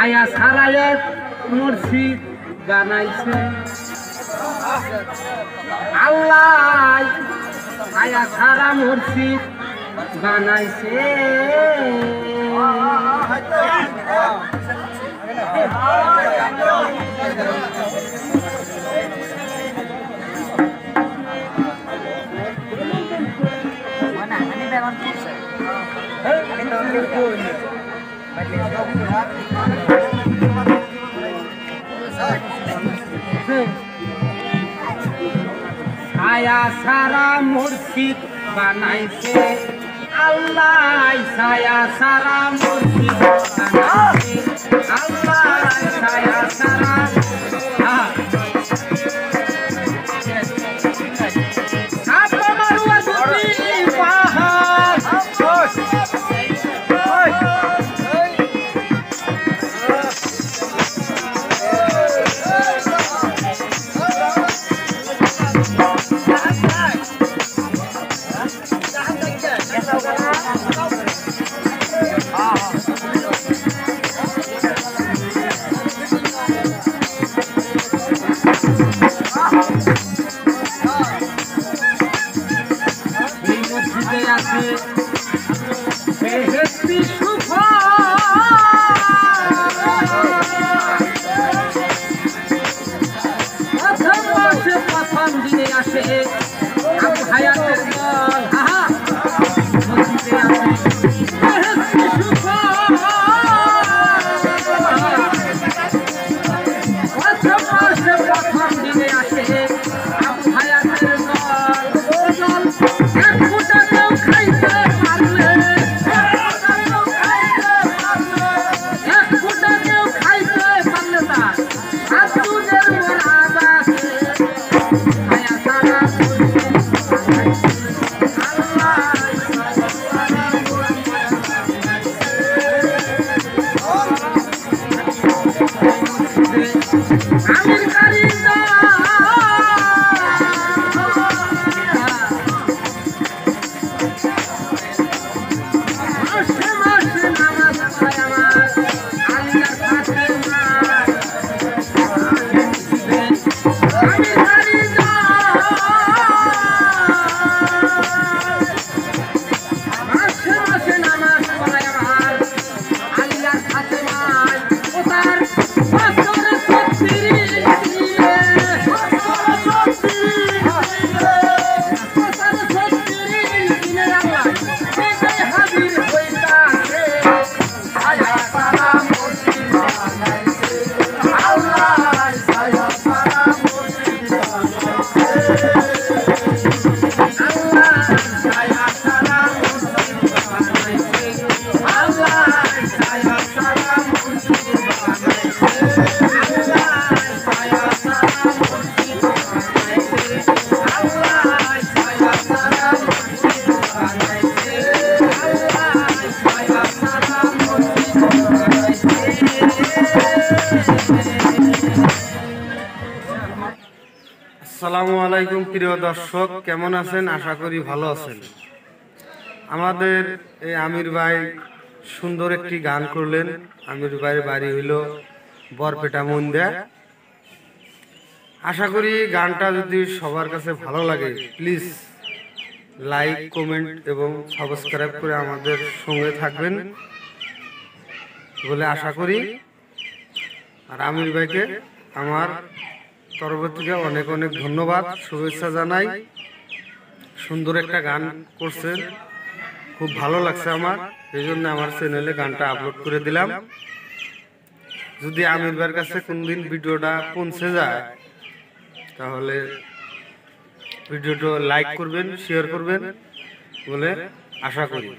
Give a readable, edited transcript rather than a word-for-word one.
ছায়া সারায়ের মুর্শিদ বানাইছে আল্লাহ ছায়া সারা মুর্শিদ বানাইছে ছায়া সারা মুর্শিদ বানাইছে আল্লাহ ছায়া সারা মুর্শিদ বানাইছে আল্লাহ ছায়া সারা প্রথম দিনে আসে আবু হায়াতের দল প্রথম দিনে আসে আবু হায়াতের দল এক ফুটা কেউ খাইতে পারলে এক ফুটা কেউ খাইতে পারলে তার হাতুদের মরাদা আসসালামু আলাইকুম প্রিয় দর্শক, কেমন আছেন? আশা করি ভালো আছেন। আমাদের এই আমির ভাই সুন্দর একটি গান করলেন। আমির ভাইয়ের বাড়ি হইল বরপেটা মন্দা। আশা করি গানটা যদি সবার কাছে ভালো লাগে, প্লিজ লাইক, কমেন্ট এবং সাবস্ক্রাইব করে আমাদের সঙ্গে থাকবেন বলে আশা করি। আর আমির ভাইকে আমার তরফ থেকে অনেক অনেক ধন্যবাদ, শুভেচ্ছা জানাই। সুন্দর একটা গান করছেন, খুব ভালো লাগছে আমার, এই জন্য আমার চ্যানেলে গানটা আপলোড করে দিলাম। যদি আমির ভাইয়ের কাছে কোনদিন ভিডিওটা পৌঁছে যায় তাহলে ভিডিওটা লাইক করবেন, শেয়ার করবেন বলে আশা করি।